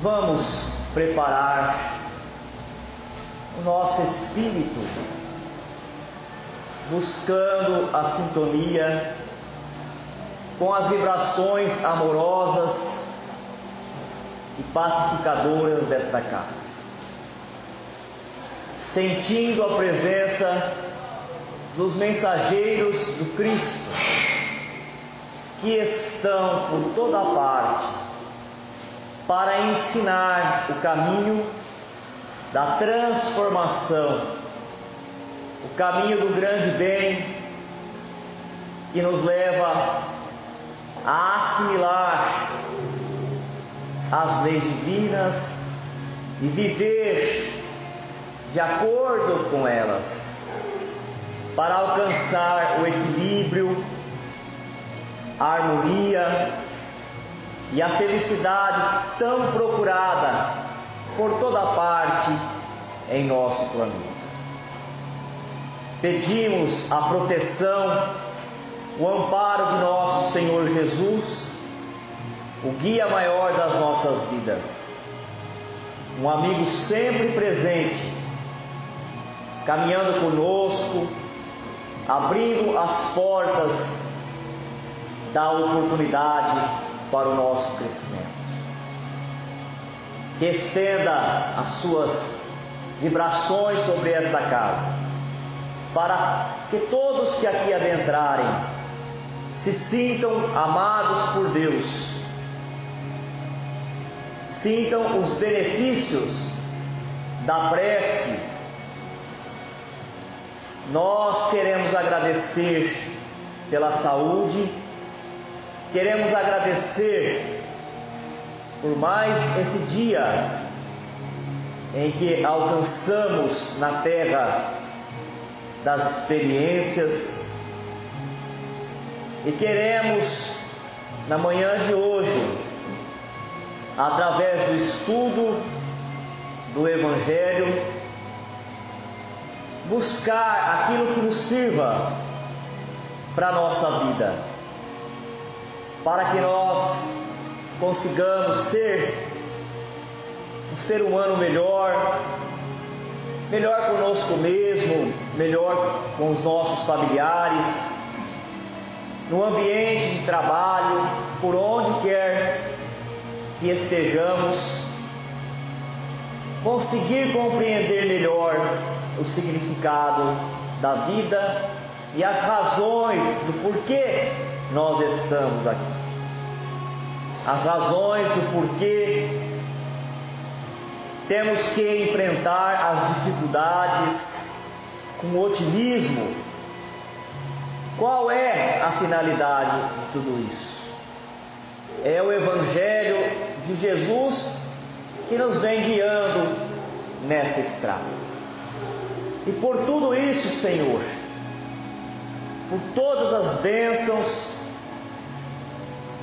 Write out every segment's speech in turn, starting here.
vamos preparar o nosso espírito, buscando a sintonia com as vibrações amorosas e pacificadoras desta casa, sentindo a presença dos mensageiros do Cristo, que estão por toda parte para ensinar o caminho da transformação, o caminho do grande bem, que nos leva a assimilar as leis divinas e viver de acordo com elas, para alcançar o equilíbrio, a harmonia e a felicidade tão procurada por toda parte em nosso planeta. Pedimos a proteção, o amparo de nosso Senhor Jesus, o guia maior das nossas vidas, um amigo sempre presente, caminhando conosco, abrindo as portas da oportunidade para o nosso crescimento. Que estenda as suas vibrações sobre esta casa, para que todos que aqui adentrarem se sintam amados por Deus, sintam os benefícios da prece. Nós queremos agradecer pela saúde, queremos agradecer por mais esse dia em que alcançamos na terra das experiências, e queremos, na manhã de hoje, através do estudo do Evangelho, buscar aquilo que nos sirva para a nossa vida, para que nós consigamos ser um ser humano melhor conosco mesmo, melhor com os nossos familiares, no ambiente de trabalho, por onde quer que estejamos, conseguir compreender melhor o significado da vida e as razões do porquê nós estamos aqui. As razões do porquê temos que enfrentar as dificuldades com otimismo. Qual é a finalidade de tudo isso? É o Evangelho de Jesus que nos vem guiando nessa estrada. E por tudo isso, Senhor, por todas as bênçãos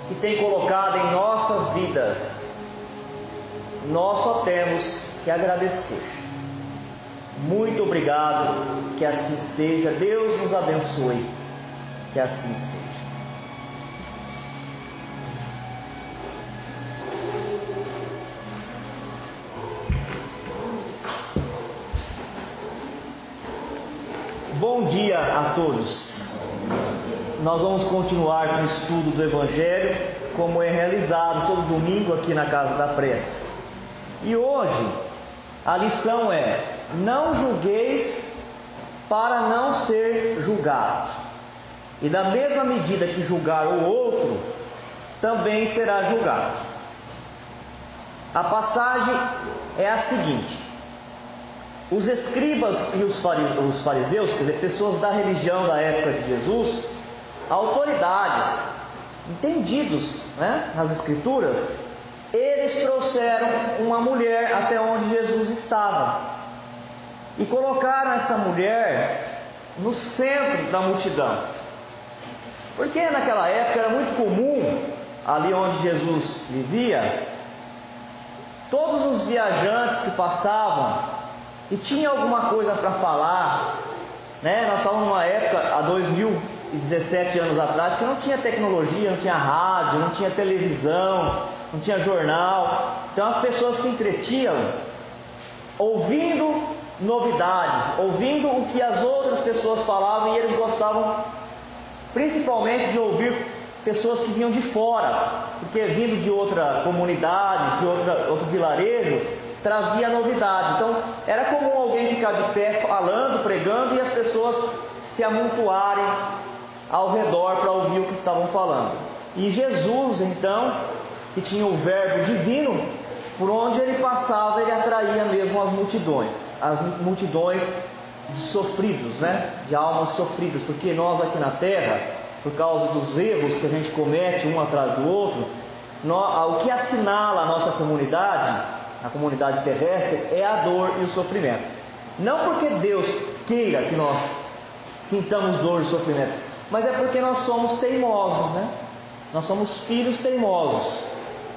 que tem colocado em nossas vidas, nós só temos que agradecer. Muito obrigado, que assim seja. Deus nos abençoe, que assim seja. Bom dia a todos. Nós vamos continuar com o estudo do Evangelho, como é realizado todo domingo aqui na Casa da Prece. E hoje a lição é: não julgueis para não ser julgados. E da mesma medida que julgar o outro, também será julgado. A passagem é a seguinte: os escribas e os fariseus, quer dizer, pessoas da religião da época de Jesus, autoridades, entendidos, nas Escrituras, eles trouxeram uma mulher até onde Jesus estava e colocaram essa mulher no centro da multidão, porque naquela época era muito comum, ali onde Jesus vivia, todos os viajantes que passavam e tinham alguma coisa para falar, nós estávamos numa época, há 2017 anos atrás, que não tinha tecnologia, não tinha rádio, não tinha televisão, não tinha jornal. Então as pessoas se entretinham ouvindo novidades, ouvindo o que as outras pessoas falavam, e eles gostavam principalmente de ouvir pessoas que vinham de fora, porque vindo de outra comunidade, de outro vilarejo, trazia novidade. Então era comum alguém ficar de pé falando, pregando, e as pessoas se amontoarem ao redor para ouvir o que estavam falando. E Jesus, então, que tinha o verbo divino, por onde ele passava, ele atraía mesmo as multidões de sofridos, de almas sofridas, porque nós aqui na terra, por causa dos erros que a gente comete um atrás do outro, o que assinala a nossa comunidade, a comunidade terrestre, é a dor e o sofrimento. Não porque Deus queira que nós sintamos dor e sofrimento, mas é porque nós somos teimosos, Nós somos filhos teimosos.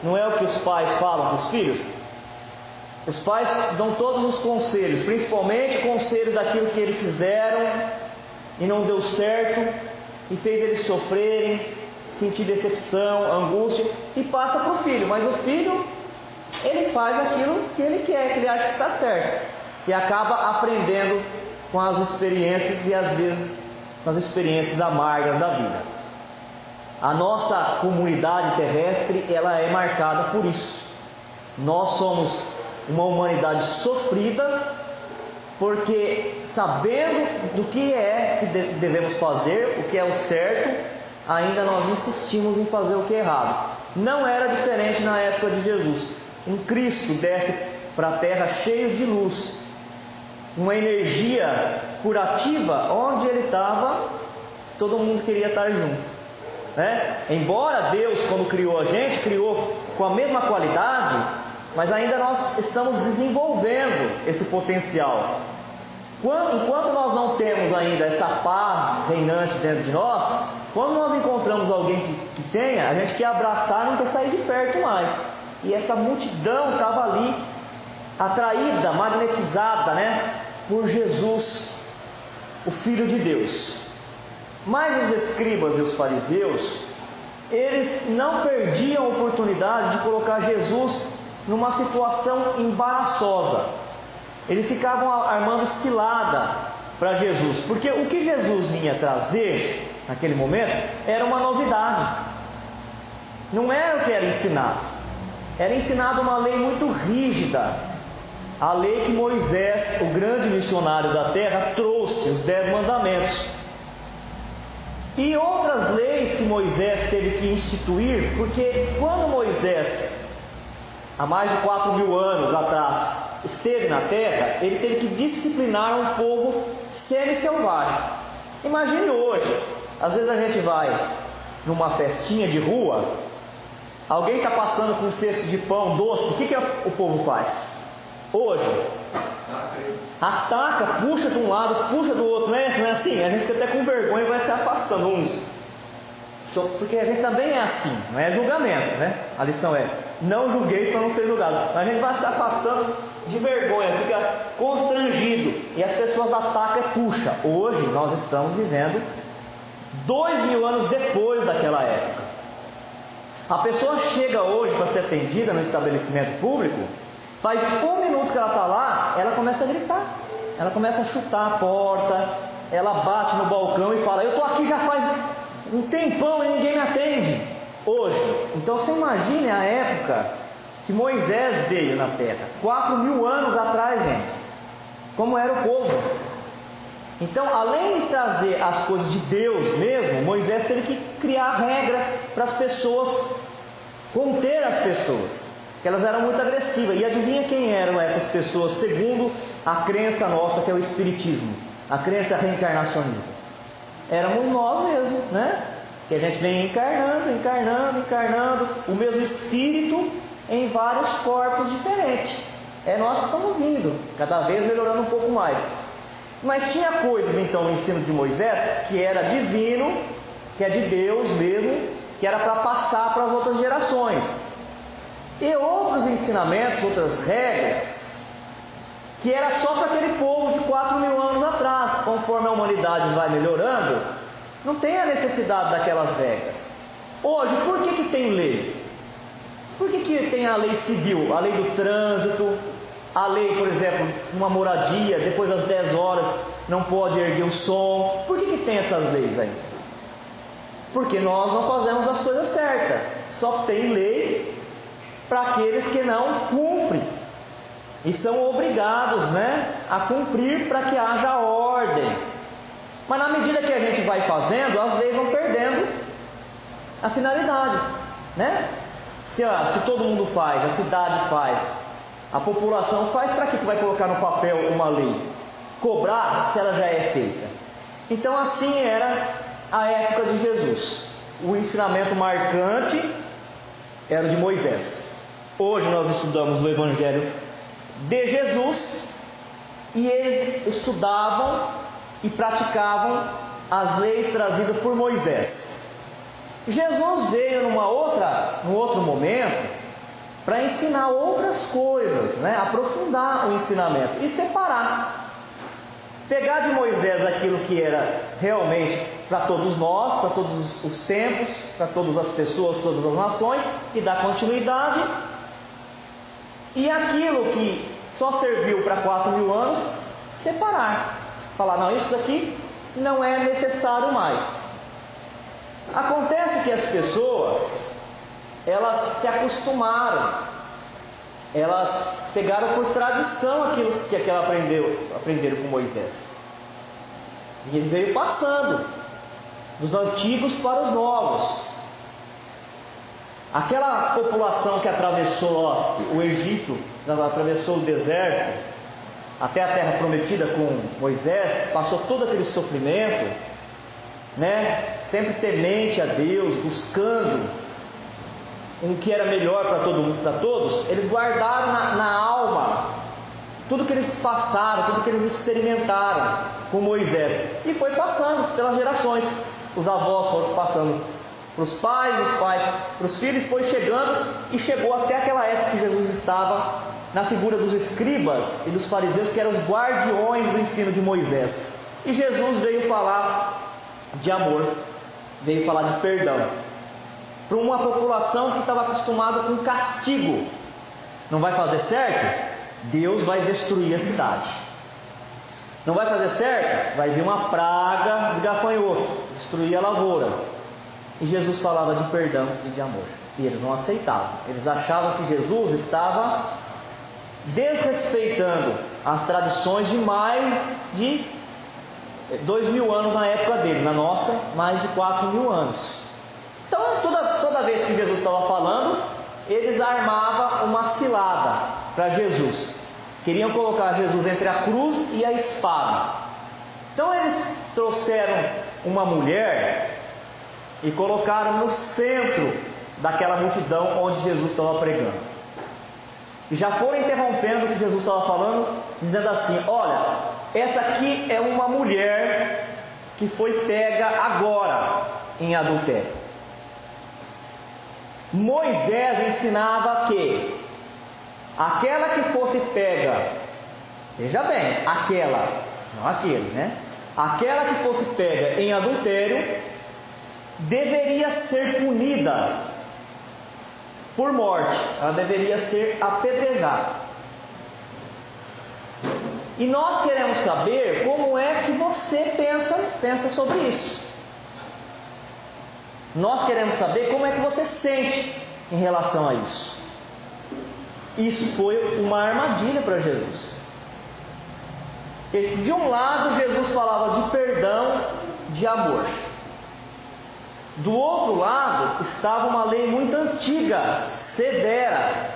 Não é o que os pais falam para os filhos? Os pais dão todos os conselhos, principalmente conselhos daquilo que eles fizeram e não deu certo, e fez eles sofrerem, sentir decepção, angústia, e passa para o filho. Mas o filho, ele faz aquilo que ele quer, que ele acha que está certo, e acaba aprendendo com as experiências, e às vezes com as experiências amargas da vida. A nossa comunidade terrestre, ela é marcada por isso. Nós somos uma humanidade sofrida, porque sabendo do que é que devemos fazer, o que é o certo, ainda nós insistimos em fazer o que é errado. Não era diferente na época de Jesus. Um Cristo desce para a terra cheio de luz, uma energia curativa. Onde ele estava, todo mundo queria estar junto. Embora Deus, quando criou a gente, criou com a mesma qualidade, mas ainda nós estamos desenvolvendo esse potencial. Enquanto nós não temos ainda essa paz reinante dentro de nós, quando nós encontramos alguém que tenha, a gente quer abraçar e não quer sair de perto mais. E essa multidão estava ali, atraída, magnetizada, por Jesus, o Filho de Deus. Mas os escribas e os fariseus, eles não perdiam a oportunidade de colocar Jesus numa situação embaraçosa. Eles ficavam armando cilada para Jesus, porque o que Jesus vinha trazer naquele momento era uma novidade. Não era o que era ensinado. Era ensinado uma lei muito rígida, a lei que Moisés, o grande missionário da terra, trouxe, os 10 mandamentos. E outras leis que Moisés teve que instituir, porque quando Moisés, há mais de 4.000 anos atrás, esteve na terra, ele teve que disciplinar um povo semi-selvagem. Imagine hoje, às vezes a gente vai numa festinha de rua, alguém está passando com um cesto de pão doce, o que o povo faz? Hoje, ataca, puxa de um lado, puxa do outro, não é assim? A gente fica até com vergonha e vai se afastando uns. Porque a gente também é assim, não é julgamento, A lição é, não julgueis para não ser julgado. Mas a gente vai se afastando de vergonha, fica constrangido, e as pessoas atacam e puxam. Hoje nós estamos vivendo 2.000 anos depois daquela época. A pessoa chega hoje para ser atendida no estabelecimento público, faz 1 minuto que ela está lá, ela começa a gritar, ela começa a chutar a porta, ela bate no balcão e fala, eu estou aqui já faz um tempão e ninguém me atende hoje. Então você imagine a época que Moisés veio na terra, 4.000 anos atrás, gente, como era o povo. Então, além de trazer as coisas de Deus mesmo, Moisés teve que criar regra para as pessoas, conter as pessoas, que elas eram muito agressivas. E adivinha quem eram essas pessoas, segundo a crença nossa, que é o Espiritismo, a crença reencarnacionista? Éramos nós mesmos, Que a gente vem encarnando, o mesmo espírito em vários corpos diferentes. É nós que estamos vindo, cada vez melhorando um pouco mais. Mas tinha coisas então no ensino de Moisés que era divino, que é de Deus mesmo, que era para passar para as outras gerações. E outros ensinamentos, outras regras, que era só para aquele povo de 4.000 anos atrás. Conforme a humanidade vai melhorando, não tem a necessidade daquelas regras. Hoje, por que tem lei? Por que tem a lei civil, a lei do trânsito, a lei, por exemplo, uma moradia, depois das 10 horas não pode erguer o som? Por que tem essas leis aí? Porque nós não fazemos as coisas certas. Só tem lei para aqueles que não cumprem. E são obrigados, a cumprir para que haja ordem. Mas na medida que a gente vai fazendo, as leis vão perdendo a finalidade, Se todo mundo faz, a cidade faz, a população faz, para que vai colocar no papel uma lei? Cobrar se ela já é feita. Então assim era a época de Jesus. O ensinamento marcante era o de Moisés. Hoje nós estudamos o Evangelho de Jesus e eles estudavam e praticavam as leis trazidas por Moisés. Jesus veio num outro momento para ensinar outras coisas, aprofundar o ensinamento e separar. Pegar de Moisés aquilo que era realmente para todos nós, para todos os tempos, para todas as pessoas, todas as nações, e dar continuidade. E aquilo que só serviu para 4.000 anos, separar. Falar, não, isso daqui não é necessário mais. Acontece que as pessoas, elas se acostumaram, elas pegaram por tradição aquilo que aprenderam com Moisés. E ele veio passando dos antigos para os novos. Aquela população que atravessou o Egito, atravessou o deserto, até a terra prometida com Moisés, passou todo aquele sofrimento, sempre temente a Deus, buscando o que era melhor para todo mundo, para todos. Eles guardaram na alma tudo que eles passaram, tudo que eles experimentaram com Moisés, e foi passando pelas gerações. Os avós foram passando para os pais para os filhos, foi chegando e chegou até aquela época que Jesus estava na figura dos escribas e dos fariseus, que eram os guardiões do ensino de Moisés. E Jesus veio falar de amor, veio falar de perdão para uma população que estava acostumada com castigo. Não vai fazer certo? Deus vai destruir a cidade. Não vai fazer certo? Vai vir uma praga de gafanhoto, destruir a lavoura. E Jesus falava de perdão e de amor. E eles não aceitavam. Eles achavam que Jesus estava desrespeitando as tradições de mais de 2.000 anos na época dele. Na nossa, mais de 4.000 anos. Então, toda vez que Jesus estava falando, eles armavam uma cilada para Jesus. Queriam colocar Jesus entre a cruz e a espada. Então eles trouxeram uma mulher e colocaram no centro daquela multidão onde Jesus estava pregando. E já foram interrompendo o que Jesus estava falando, dizendo assim: olha, essa aqui é uma mulher que foi pega agora em adultério. Moisés ensinava que aquela que fosse pega, veja bem, aquela, não aquele, aquela que fosse pega em adultério deveria ser punida por morte, ela deveria ser apedrejada. E nós queremos saber como é que você pensa sobre isso. Nós queremos saber como é que você sente em relação a isso. Isso foi uma armadilha para Jesus. De um lado, Jesus falava de perdão, de amor. Do outro lado, estava uma lei muito antiga, severa.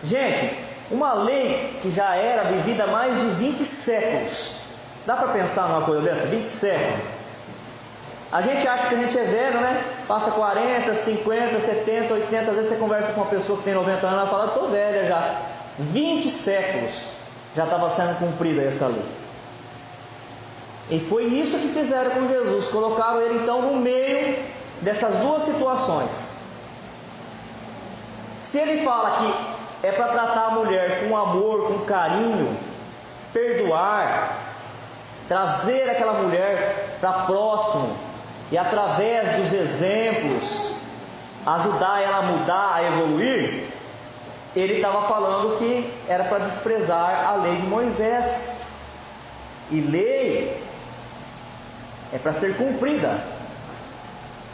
Gente, uma lei que já era vivida há mais de 20 séculos. Dá para pensar numa coisa dessa? 20 séculos. A gente acha que a gente é velho, Passa 40, 50, 70, 80. Às vezes você conversa com uma pessoa que tem 90 anos, ela fala: estou velha já. 20 séculos já estava sendo cumprida essa lei. E foi isso que fizeram com Jesus. Colocaram ele então no meio dessas duas situações. Se ele fala que é para tratar a mulher com amor, com carinho, perdoar, trazer aquela mulher para próximo, e através dos exemplos ajudar ela a mudar, a evoluir, ele estava falando que era para desprezar a lei de Moisés. E lei é para ser cumprida.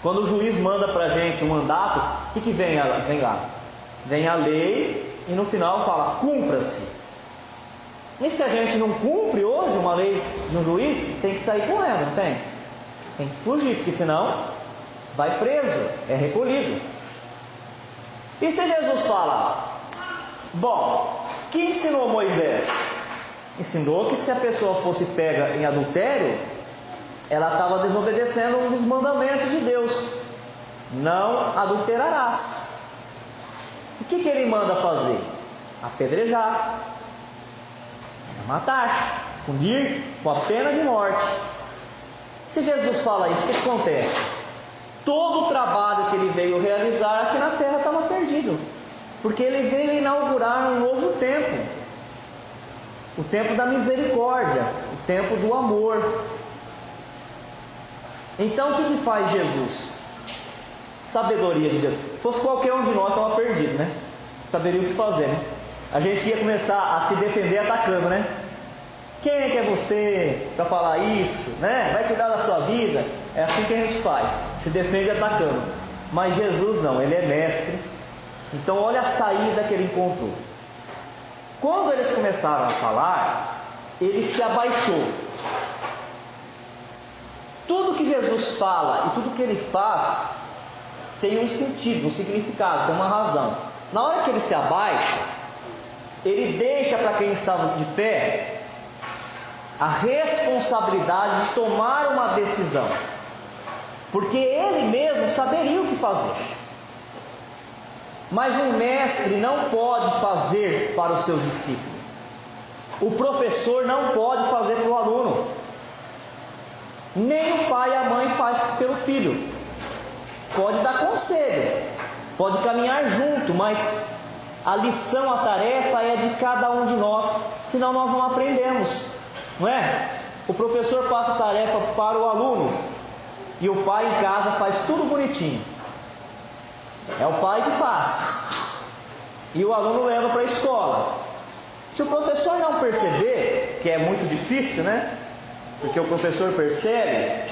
Quando o juiz manda para a gente um mandato, o que vem lá? Vem a lei e no final fala, cumpra-se. E se a gente não cumpre hoje uma lei no juiz, tem que sair correndo, não tem? Tem que fugir, porque senão vai preso, é recolhido. E se Jesus fala, bom, que ensinou Moisés? Ensinou que se a pessoa fosse pega em adultério, ela estava desobedecendo um dos mandamentos de Deus. Não adulterarás. O que ele manda fazer? Apedrejar, matar, punir com a pena de morte. Se Jesus fala isso, o que acontece? Todo o trabalho que ele veio realizar aqui na terra estava perdido. Porque ele veio inaugurar um novo tempo. O tempo da misericórdia, o tempo do amor. Então o que faz Jesus? Sabedoria de Jesus. Se fosse qualquer um de nós, estava perdido, né? Saberia o que fazer, né? A gente ia começar a se defender atacando, né? Quem é que é você para falar isso, né? Vai cuidar da sua vida. É assim que a gente faz, se defende atacando. Mas Jesus não, ele é mestre. Então olha a saída que ele encontrou. Quando eles começaram a falar, ele se abaixou. Tudo que Jesus fala e tudo que ele faz tem um sentido, um significado, tem uma razão. Na hora que ele se abaixa, ele deixa para quem estava de pé a responsabilidade de tomar uma decisão, porque ele mesmo saberia o que fazer. Mas um mestre não pode fazer para os seus discípulos. O professor não pode fazer para o aluno. Nem o pai e a mãe faz pelo filho. Pode dar conselho, pode caminhar junto, mas a lição, a tarefa é de cada um de nós, senão nós não aprendemos, não é? O professor passa a tarefa para o aluno e o pai em casa faz tudo bonitinho. É o pai que faz e o aluno leva para a escola. Se o professor não perceber, que é muito difícil, né? Porque o professor percebe,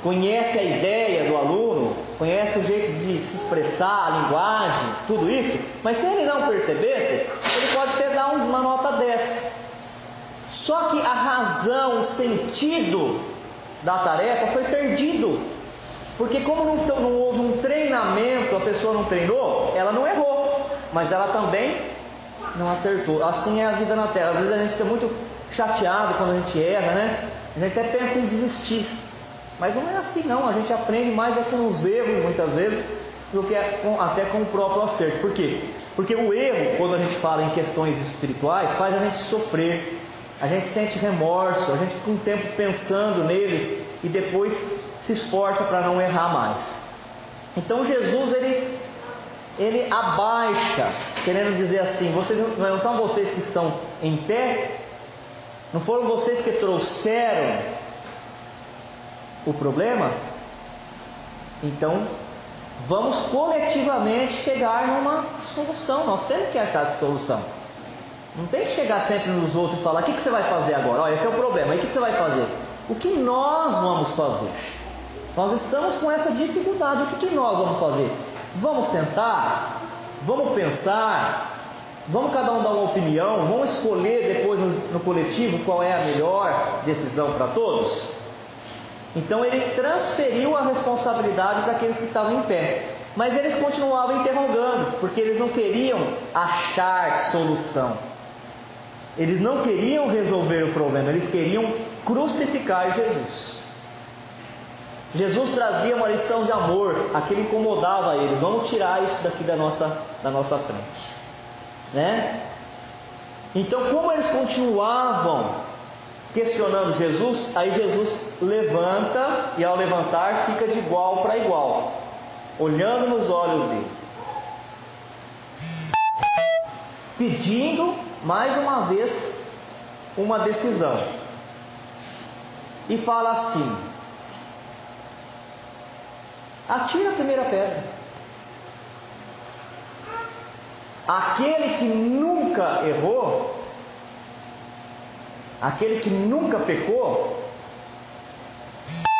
conhece a ideia do aluno, conhece o jeito de se expressar, a linguagem, tudo isso, mas se ele não percebesse, ele pode até dar uma nota 10. Só que a razão, o sentido da tarefa foi perdido. Porque como não houve um treinamento, a pessoa não treinou, ela não errou, mas ela também não acertou. Assim é a vida na terra. Às vezes a gente fica muito chateado quando a gente erra, né? A gente até pensa em desistir. Mas não é assim não, a gente aprende mais com os erros muitas vezes do que até com o próprio acerto. Por quê? Porque o erro, quando a gente fala em questões espirituais, faz a gente sofrer, a gente sente remorso, a gente fica um tempo pensando nele e depois se esforça para não errar mais. Então Jesus ele abaixa, querendo dizer assim, não são vocês que estão em pé, não foram vocês que trouxeram o problema? Então vamos coletivamente chegar numa solução. Nós temos que achar essa solução. Não tem que chegar sempre nos outros e falar: o que você vai fazer agora? Olha, esse é o problema, e o que você vai fazer? O que nós vamos fazer? Nós estamos com essa dificuldade. O que nós vamos fazer? Vamos sentar, vamos pensar, vamos cada um dar uma opinião, vamos escolher depois no coletivo qual é a melhor decisão para todos? Então ele transferiu a responsabilidade para aqueles que estavam em pé. Mas eles continuavam interrogando, porque eles não queriam achar solução. Eles não queriam resolver o problema, eles queriam crucificar Jesus. Jesus trazia uma lição de amor, aquilo incomodava eles. Vamos tirar isso daqui da nossa frente, né? Então, como eles continuavam questionando Jesus, aí Jesus levanta, e ao levantar fica de igual para igual, olhando nos olhos dele, pedindo mais uma vez uma decisão, e fala assim: atira a primeira pedra. aquele que nunca errou, aquele que nunca pecou,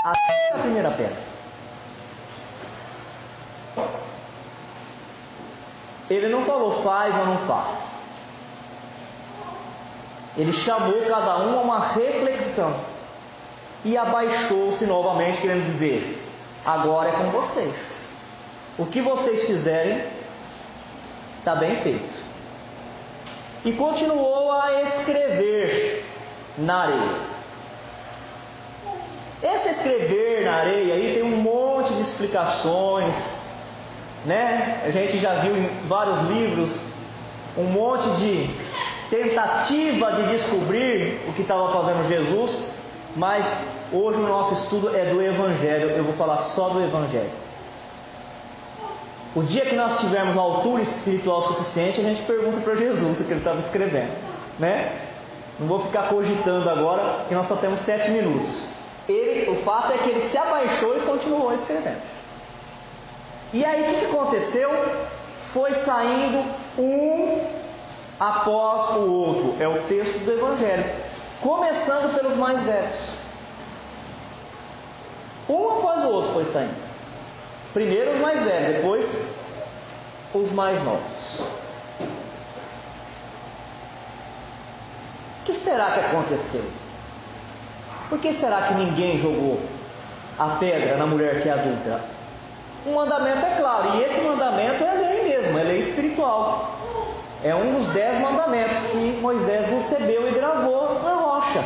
atira a primeira pedra. Ele não falou faz ou não faz. Ele chamou cada um a uma reflexão e abaixou-se novamente, querendo dizer: agora é com vocês. O que vocês fizerem está bem feito. E continuou a escrever na areia. Esse escrever na areia aí tem um monte de explicações, né? A gente já viu em vários livros um monte de tentativa de descobrir o que estava fazendo Jesus, mas hoje o nosso estudo é do Evangelho. Eu vou falar só do Evangelho. O dia que nós tivermos altura espiritual suficiente, a gente pergunta para Jesus o que ele estava escrevendo, né? Não vou ficar cogitando agora, que nós só temos 7 minutos. O fato é que ele se abaixou e continuou escrevendo. E aí o que aconteceu? Foi saindo um após o outro. É o texto do Evangelho. Começando pelos mais velhos. Um após o outro foi saindo. Primeiro os mais velhos, depois os mais novos. O que será que aconteceu? Por que será que ninguém jogou a pedra na mulher que é adúltera? O mandamento é claro, e esse mandamento é a lei mesmo, é lei espiritual. É um dos 10 mandamentos que Moisés recebeu e gravou na rocha.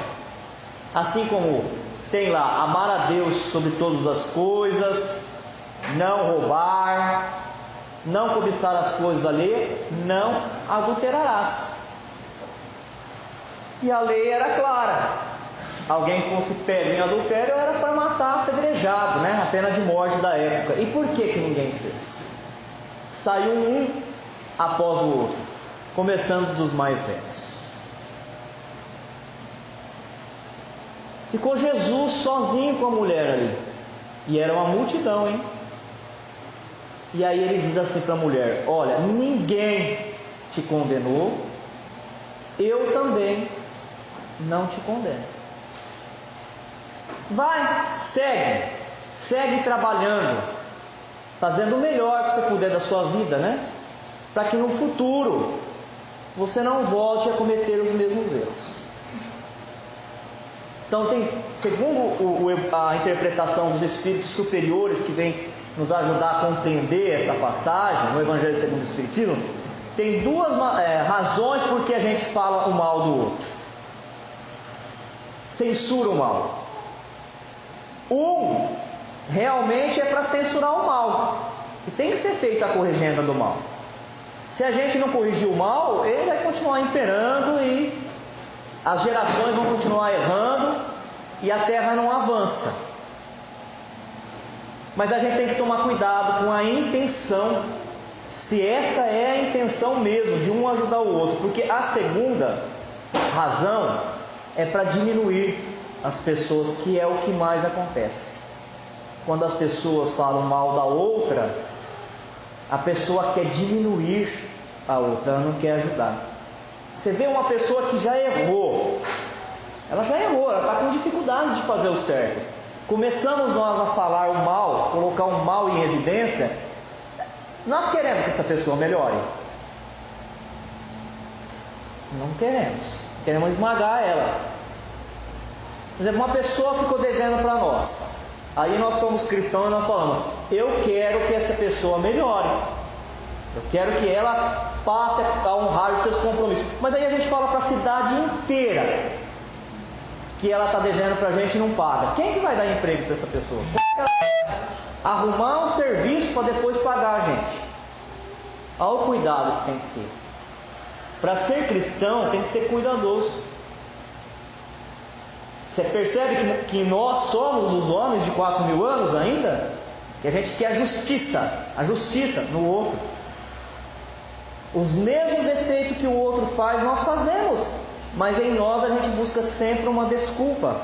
Assim como tem lá, amar a Deus sobre todas as coisas, não roubar, não cobiçar as coisas alheias, não adulterarás. E a lei era clara. Alguém fosse pego em adultério era para matar apedrejado, né? A pena de morte da época. E por que ninguém fez? Saiu um após o outro, começando dos mais velhos. Ficou Jesus sozinho com a mulher ali. E era uma multidão, hein? E aí ele diz assim para a mulher: olha, ninguém te condenou, eu também não te condeno. Vai, segue trabalhando, fazendo o melhor que você puder da sua vida, né? Para que no futuro você não volte a cometer os mesmos erros. Então segundo a interpretação dos espíritos superiores que vem nos ajudar a compreender essa passagem no Evangelho segundo o Espiritismo, tem duas razões por que a gente fala o mal do outro. Censura o mal. Um, realmente é para censurar o mal. E tem que ser feita a corrigenda do mal. Se a gente não corrigir o mal, ele vai continuar imperando e as gerações vão continuar errando e a terra não avança. Mas a gente tem que tomar cuidado com a intenção, se essa é a intenção mesmo de um ajudar o outro, porque a segunda razão é para diminuir as pessoas, que é o que mais acontece. Quando as pessoas falam mal da outra, a pessoa quer diminuir a outra, ela não quer ajudar. Você vê uma pessoa que já errou, ela está com dificuldade de fazer o certo. Começamos nós a falar o mal, colocar o mal em evidência, nós queremos que essa pessoa melhore? Não queremos. Queremos esmagar ela. Por exemplo, uma pessoa ficou devendo para nós. Aí nós somos cristãos e nós falamos: eu quero que essa pessoa melhore. Eu quero que ela passe a honrar os seus compromissos. Mas aí a gente fala para a cidade inteira que ela está devendo para a gente e não paga. Quem que vai dar emprego para essa pessoa? Ela vai arrumar um serviço para depois pagar a gente. Olha o cuidado que tem que ter. Para ser cristão tem que ser cuidadoso. Você percebe que nós somos os homens de 4.000 anos ainda? E a gente quer a justiça no outro. Os mesmos defeitos que o outro faz, nós fazemos. Mas em nós a gente busca sempre uma desculpa.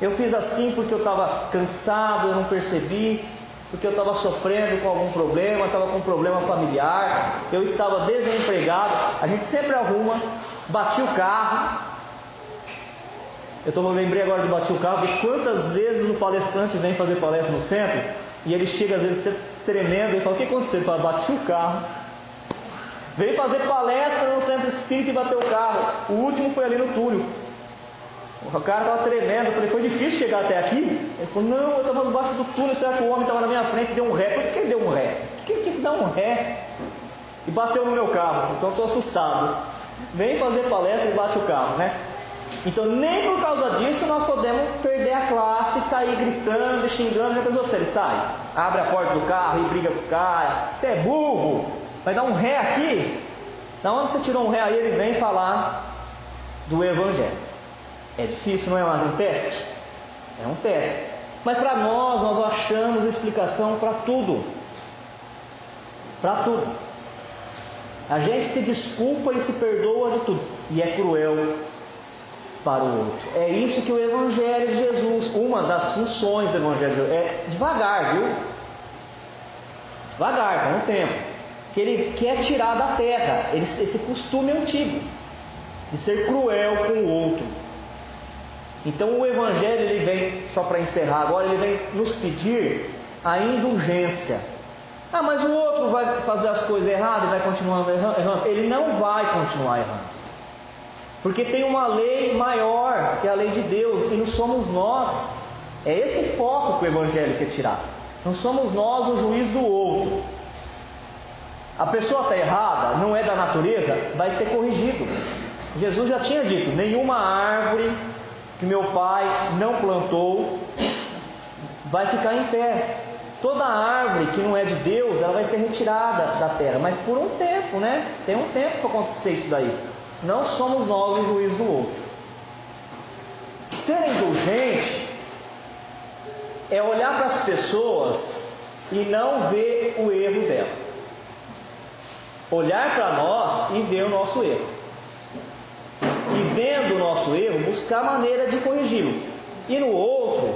Eu fiz assim porque eu estava cansado, eu não percebi. porque eu estava sofrendo com algum problema, estava com um problema familiar, eu estava desempregado. A gente sempre arruma, bati o carro. Eu lembrei agora de bater o carro, porque quantas vezes o palestrante vem fazer palestra no centro, e ele chega às vezes tremendo e fala: o que aconteceu? Ele fala: bati o carro. Veio fazer palestra no centro espírita e bateu o carro. O último foi ali no túnel. O cara estava tremendo. Eu falei: foi difícil chegar até aqui? Ele falou: não, eu estava debaixo do túnel. Você acha que o homem estava na minha frente e deu um ré? Por que ele deu um ré? Por que ele tinha que dar um ré? E bateu no meu carro. Então eu estou assustado. Vem fazer palestra e bate o carro, né? Então nem por causa disso nós podemos perder a classe e sair gritando e xingando. Já pensou se ele sai? Abre a porta do carro e briga com o cara. Você é burro, vai dar um ré aqui? Da onde você tirou um ré? Aí ele vem falar do Evangelho. É difícil, não é mais um teste? É um teste. Mas para nós achamos explicação para tudo. Para tudo. A gente se desculpa e se perdoa de tudo. E é cruel para o outro. É isso que o Evangelho de Jesus, uma das funções do Evangelho de Jesus, é devagar, viu? Devagar, com o tempo. Que ele quer tirar da terra esse costume antigo de ser cruel com o outro. Então o Evangelho, ele vem, só para encerrar agora, ele vem nos pedir a indulgência. Ah, mas o outro vai fazer as coisas erradas e vai continuar errando. Ele não vai continuar errando. Porque tem uma lei maior, que é a lei de Deus, e não somos nós. É esse foco que o Evangelho quer tirar. Não somos nós o juiz do outro. A pessoa está errada, não é da natureza, vai ser corrigido. Jesus já tinha dito: nenhuma árvore que meu pai não plantou vai ficar em pé. Toda árvore que não é de Deus, ela vai ser retirada da terra, mas por um tempo, né? Tem um tempo para acontecer isso daí. Não somos nós o juiz do outro. Ser indulgente é olhar para as pessoas e não ver o erro dela. Olhar para nós e ver o nosso erro. E vendo o nosso erro, buscar maneira de corrigi-lo. E no outro,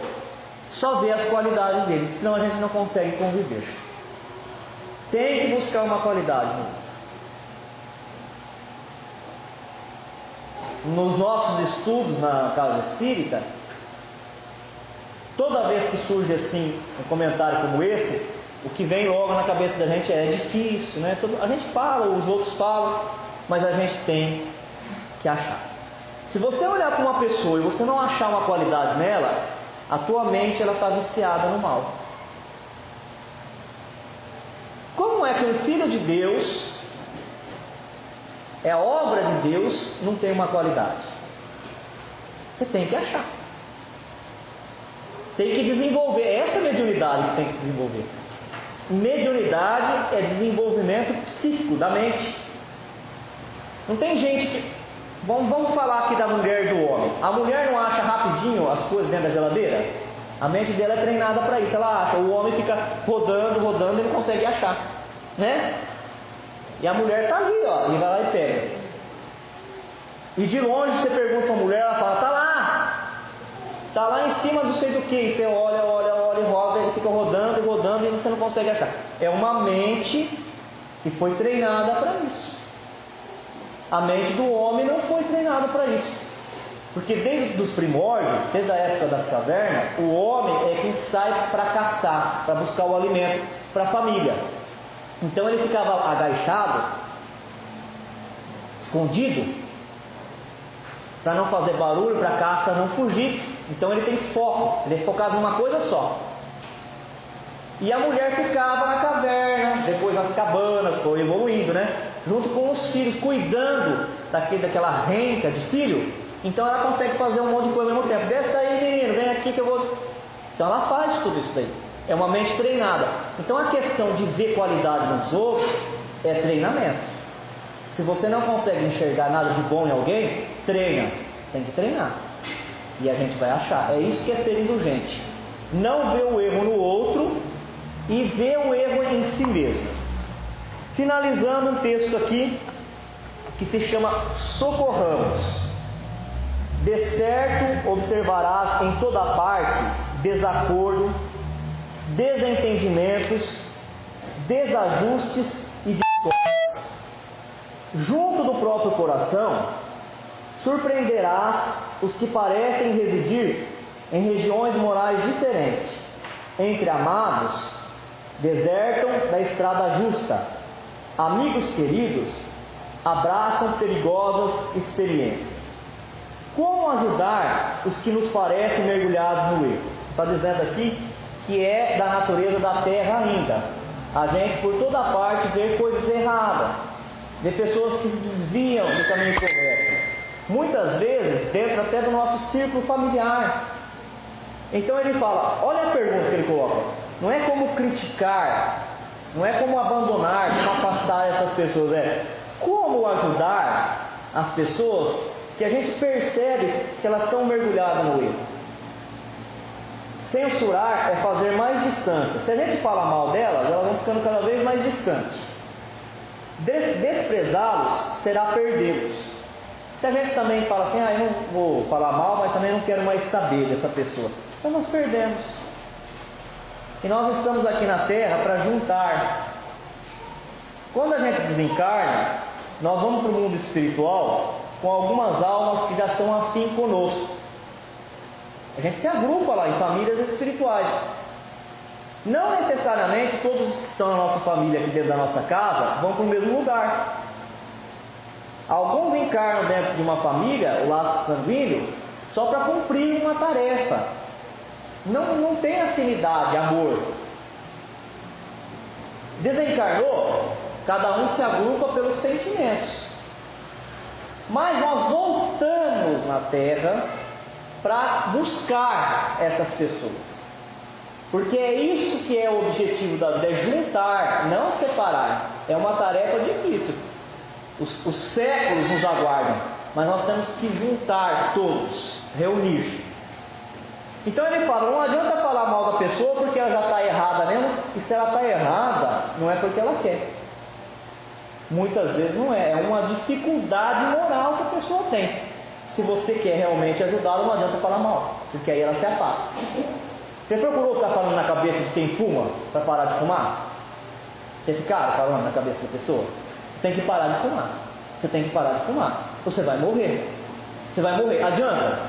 só ver as qualidades dele, senão a gente não consegue conviver. Tem que buscar uma qualidade no outro. Nos nossos estudos na casa espírita, toda vez que surge assim um comentário como esse, o que vem logo na cabeça da gente é difícil, né? A gente fala, os outros falam, mas a gente tem que achar. Se você olhar para uma pessoa e você não achar uma qualidade nela, a tua mente está viciada no mal. Como é que um filho de Deus, é a obra de Deus, não tem uma qualidade? Você tem que achar. Tem que desenvolver. Essa mediunidade que tem que desenvolver. Mediunidade é desenvolvimento psíquico da mente. Não tem gente que... Vamos falar aqui da mulher e do homem. A mulher não acha rapidinho as coisas dentro da geladeira? A mente dela é treinada para isso. Ela acha. O homem fica rodando e não consegue achar, né? E a mulher está ali, ó, e vai lá e pega. E de longe você pergunta a mulher, ela fala: está lá em cima do sei do que. E você olha e roda, ele fica rodando e você não consegue achar. É uma mente que foi treinada para isso. A mente do homem não foi treinada para isso. Porque desde os primórdios, desde a época das cavernas, o homem é quem sai para caçar, para buscar o alimento para a família. Então ele ficava agachado, escondido, para não fazer barulho, para a caça não fugir. Então ele tem foco, ele é focado numa coisa só. E a mulher ficava na caverna, depois nas cabanas, foi evoluindo, né? Junto com os filhos, cuidando daquela renca de filho. Então ela consegue fazer um monte de coisa ao mesmo tempo. Desce daí, menino, vem aqui que eu vou... Então ela faz tudo isso daí. É uma mente treinada. Então a questão de ver qualidade nos outros é treinamento. Se você não consegue enxergar nada de bom em alguém, treina. Tem que treinar. E a gente vai achar. É isso que é ser indulgente. Não ver o erro no outro e ver o erro em si mesmo. Finalizando um texto aqui que se chama Socorramos. De certo observarás em toda parte desacordo desentendimentos, desajustes e discórdias. Junto do próprio coração, surpreenderás os que parecem residir em regiões morais diferentes. Entre amados, desertam da estrada justa. Amigos queridos, abraçam perigosas experiências. Como ajudar os que nos parecem mergulhados no erro? Está dizendo aqui que é da natureza da terra ainda. A gente por toda parte vê coisas erradas, vê pessoas que se desviam do caminho correto. Muitas vezes dentro até do nosso círculo familiar. Então ele fala, olha a pergunta que ele coloca. Não é como criticar, não é como abandonar, como afastar essas pessoas. É como ajudar as pessoas que a gente percebe que elas estão mergulhadas no erro. Censurar é fazer mais distância. Se a gente fala mal delas, elas vão ficando cada vez mais distantes. Desprezá-los será perdê-los. Se a gente também fala assim, eu não vou falar mal, mas também não quero mais saber dessa pessoa, então nós perdemos. E nós estamos aqui na terra para juntar. Quando a gente desencarna, nós vamos para o mundo espiritual com algumas almas que já são afim conosco. A gente se agrupa lá em famílias espirituais. Não necessariamente todos os que estão na nossa família, aqui dentro da nossa casa, vão para o mesmo lugar. Alguns encarnam dentro de uma família, o laço sanguíneo, só para cumprir uma tarefa. Não tem afinidade, amor. Desencarnou, cada um se agrupa pelos sentimentos. Mas nós voltamos na Terra para buscar essas pessoas. Porque é isso que é o objetivo da vida, é juntar, não separar. É uma tarefa difícil. Os séculos nos aguardam, mas nós temos que juntar todos, reunir. Então ele fala, não adianta falar mal da pessoa porque ela já está errada mesmo, e se ela está errada, não é porque ela quer. Muitas vezes não é, é uma dificuldade moral que a pessoa tem. Se você quer realmente ajudá-la, não adianta falar mal, porque aí ela se afasta. Você procurou ficar falando na cabeça de quem fuma para parar de fumar? Você ficar falando na cabeça da pessoa? Você tem que parar de fumar. Você tem que parar de fumar. Você vai morrer. Você vai morrer. Adianta?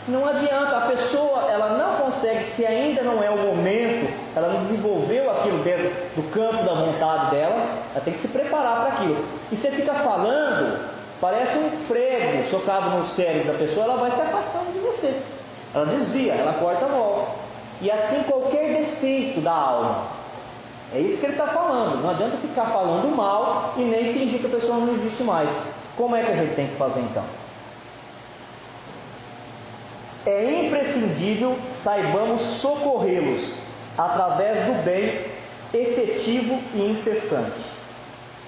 Não adianta. A pessoa, ela não consegue, se ainda não é o momento, ela não desenvolveu aquilo dentro do campo da vontade dela, ela tem que se preparar para aquilo. E você fica falando, parece um prego socado no cérebro da pessoa, ela vai se afastando de você. Ela desvia, ela corta a volta. E assim qualquer defeito da alma. É isso que ele está falando. Não adianta ficar falando mal e nem fingir que a pessoa não existe mais. Como é que a gente tem que fazer então? É imprescindível saibamos socorrê-los através do bem efetivo e incessante.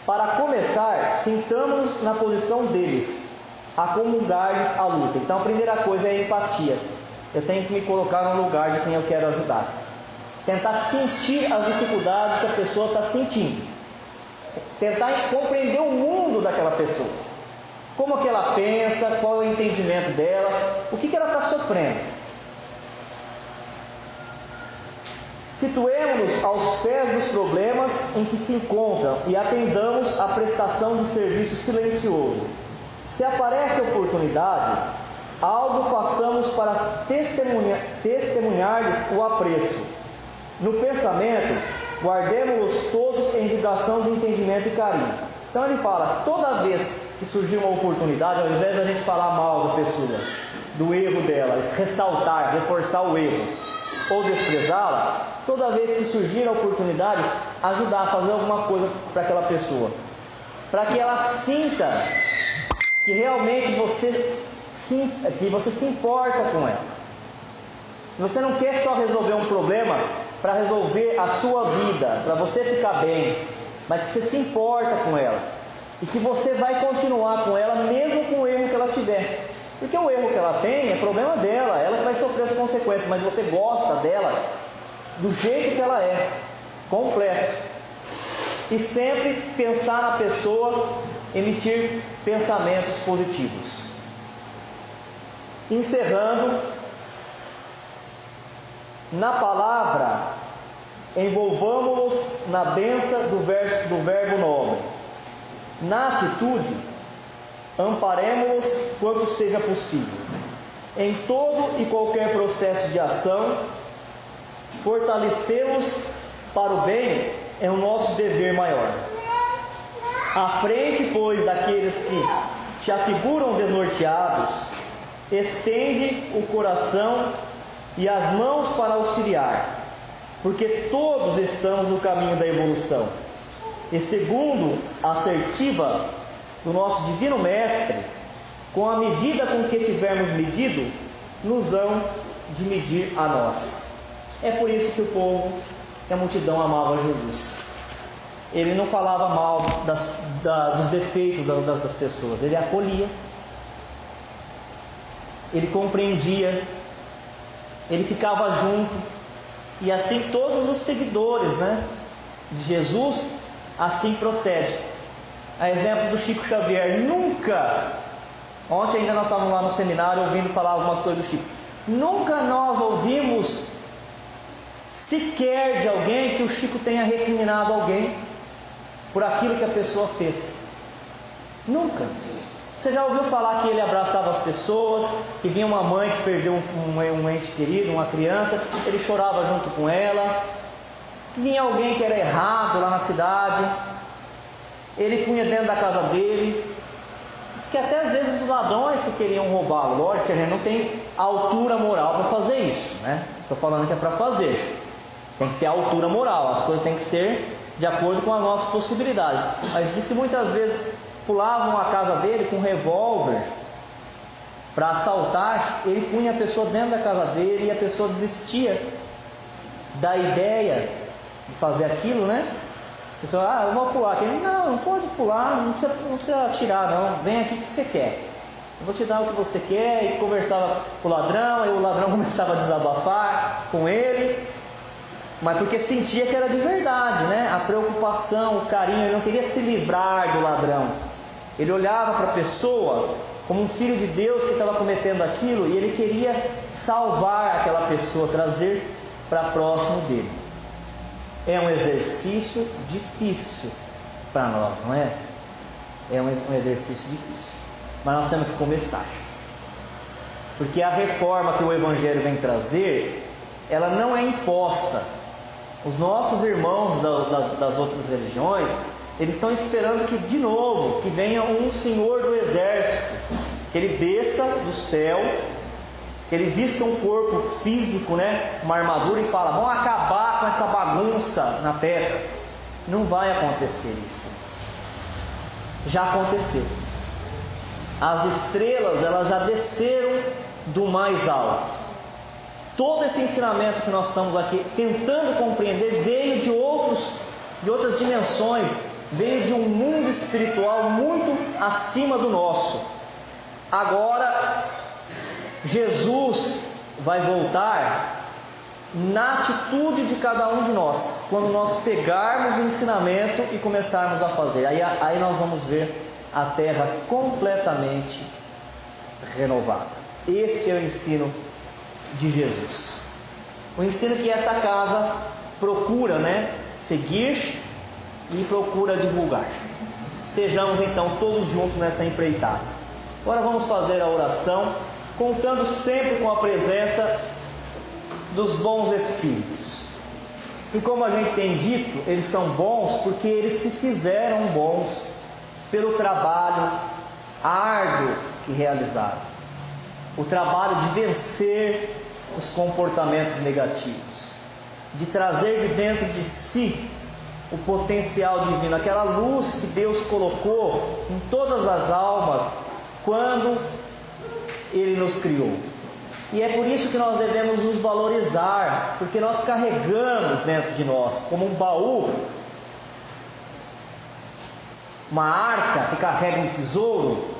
Para começar, sintamos-nos na posição deles, a comungar-lhes a luta. Então a primeira coisa é a empatia. Eu tenho que me colocar no lugar de quem eu quero ajudar. Tentar sentir as dificuldades que a pessoa está sentindo. Tentar compreender o mundo daquela pessoa. Como que ela pensa, qual é o entendimento dela, o que ela está sofrendo. Situemos-nos aos pés dos problemas em que se encontram e atendamos à prestação de serviço silencioso. Se aparece oportunidade, algo façamos para testemunhar-lhes o apreço. No pensamento, guardemos-los todos em vibração de entendimento e carinho. Então ele fala, toda vez que surgir uma oportunidade, ao invés de a gente falar mal da pessoa, do erro dela, ressaltar, reforçar o erro, ou desprezá-la, toda vez que surgir a oportunidade, ajudar a fazer alguma coisa para aquela pessoa. Para que ela sinta que realmente você se importa com ela. Você não quer só resolver um problema para resolver a sua vida, para você ficar bem, mas que você se importa com ela. E que você vai continuar com ela mesmo com o erro que ela tiver. Porque o erro que ela tem é problema dela, ela que vai sofrer as consequências, mas você gosta dela do jeito que ela é, completo. E sempre pensar na pessoa, emitir pensamentos positivos. Na palavra, envolvamos-nos na bênção do verbo nobre. Na atitude, amparemos-nos quanto seja possível. Em todo e qualquer processo de ação, fortalecê-los para o bem é o nosso dever maior. À frente, pois, daqueles que te afiguram desnorteados, estende o coração e as mãos para auxiliar, porque todos estamos no caminho da evolução. E segundo a assertiva do nosso Divino Mestre, com a medida com que tivermos medido, nos hão de medir a nós. É por isso que o povo e a multidão amava Jesus. Ele não falava mal dos defeitos das pessoas, ele acolhia, ele compreendia, ele ficava junto, e assim todos os seguidores, de Jesus, assim procede. A exemplo do Chico Xavier, ontem ainda nós estávamos lá no seminário ouvindo falar algumas coisas do Chico, nunca nós ouvimos sequer de alguém que o Chico tenha recriminado alguém por aquilo que a pessoa fez. Nunca. Você já ouviu falar que ele abraçava as pessoas, que vinha uma mãe que perdeu um ente querido, uma criança, ele chorava junto com ela, que vinha alguém que era errado lá na cidade, ele punha dentro da casa dele. Diz que até às vezes os ladrões que queriam roubá-lo, lógico que a gente não tem altura moral para fazer isso, Estou falando que é para fazer, tem que ter altura moral, as coisas têm que ser de acordo com a nossa possibilidade. Mas diz que muitas vezes pulavam a casa dele com um revólver para assaltar, ele punha a pessoa dentro da casa dele e a pessoa desistia da ideia de fazer aquilo, A pessoa, eu vou pular aqui. Não pode pular, não precisa atirar não, vem aqui o que você quer. Eu vou te dar o que você quer. E conversava com o ladrão, e o ladrão começava a desabafar com ele, mas porque sentia que era de verdade, A preocupação, o carinho, ele não queria se livrar do ladrão. Ele olhava para a pessoa como um filho de Deus que estava cometendo aquilo, e ele queria salvar aquela pessoa, trazer para próximo dele. É um exercício difícil para nós, não é? É um exercício difícil, mas nós temos que começar, porque a reforma que o Evangelho vem trazer, ela não é imposta. Os nossos irmãos das outras religiões, eles estão esperando que, de novo, que venha um Senhor do Exército, que ele desça do céu, que ele vista um corpo físico, uma armadura, e fala, vamos acabar com essa bagunça na terra. Não vai acontecer isso. Já aconteceu. As estrelas, elas já desceram do mais alto. Todo esse ensinamento que nós estamos aqui tentando compreender veio de outras dimensões, veio de um mundo espiritual muito acima do nosso. Agora, Jesus vai voltar na atitude de cada um de nós, quando nós pegarmos o ensinamento e começarmos a fazer. Aí nós vamos ver a terra completamente renovada. Este é o ensino de Jesus, o ensino que essa casa procura seguir e procura divulgar. Estejamos então todos juntos nessa empreitada. Agora vamos fazer a oração, contando sempre com a presença dos bons espíritos. E como a gente tem dito, eles são bons porque eles se fizeram bons pelo trabalho árduo que realizaram, o trabalho de vencer os comportamentos negativos, de trazer de dentro de si o potencial divino, aquela luz que Deus colocou em todas as almas quando Ele nos criou. E é por isso que nós devemos nos valorizar, porque nós carregamos dentro de nós, como um baú, uma arca que carrega um tesouro.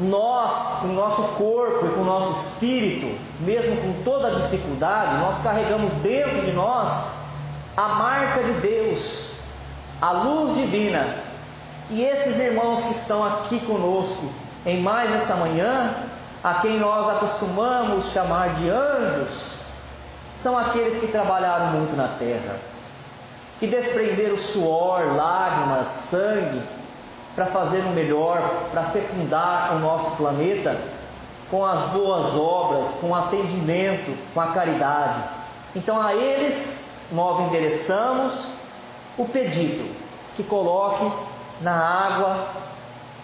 Nós, com o nosso corpo e com o nosso espírito, mesmo com toda a dificuldade, nós carregamos dentro de nós a marca de Deus, a luz divina. E esses irmãos que estão aqui conosco em mais essa manhã, a quem nós acostumamos chamar de anjos, são aqueles que trabalharam muito na terra, que desprenderam suor, lágrimas, sangue, para fazer o melhor, para fecundar o nosso planeta com as boas obras, com o atendimento, com a caridade. Então a eles nós endereçamos o pedido que coloque na água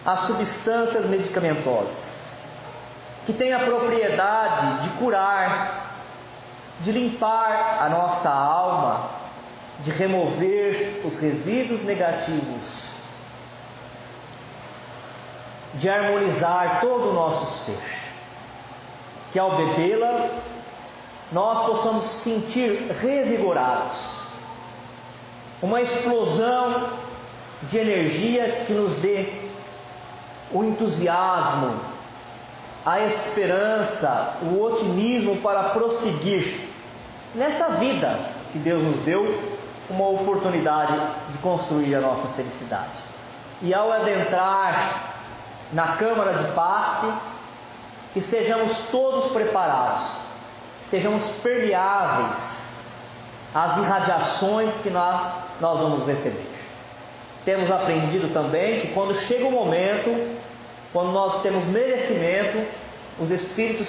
as substâncias medicamentosas, que tem a propriedade de curar, de limpar a nossa alma, de remover os resíduos negativos, de harmonizar todo o nosso ser, que ao bebê-la nós possamos sentir revigorados, uma explosão de energia que nos dê o entusiasmo, a esperança, o otimismo para prosseguir nessa vida que Deus nos deu, uma oportunidade de construir a nossa felicidade. E ao adentrar na câmara de passe, estejamos todos preparados, estejamos permeáveis às irradiações que nós vamos receber. Temos aprendido também que quando chega o momento, quando nós temos merecimento, os espíritos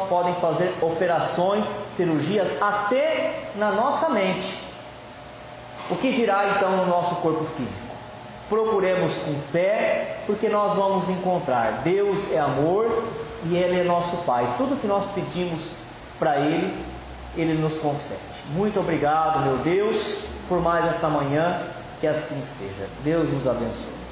podem fazer operações, cirurgias até na nossa mente. O que dirá então no nosso corpo físico? Procuremos com fé, porque nós vamos encontrar. Deus é amor e Ele é nosso Pai. Tudo que nós pedimos para Ele, Ele nos concede. Muito obrigado, meu Deus, por mais essa manhã. Que assim seja. Deus nos abençoe.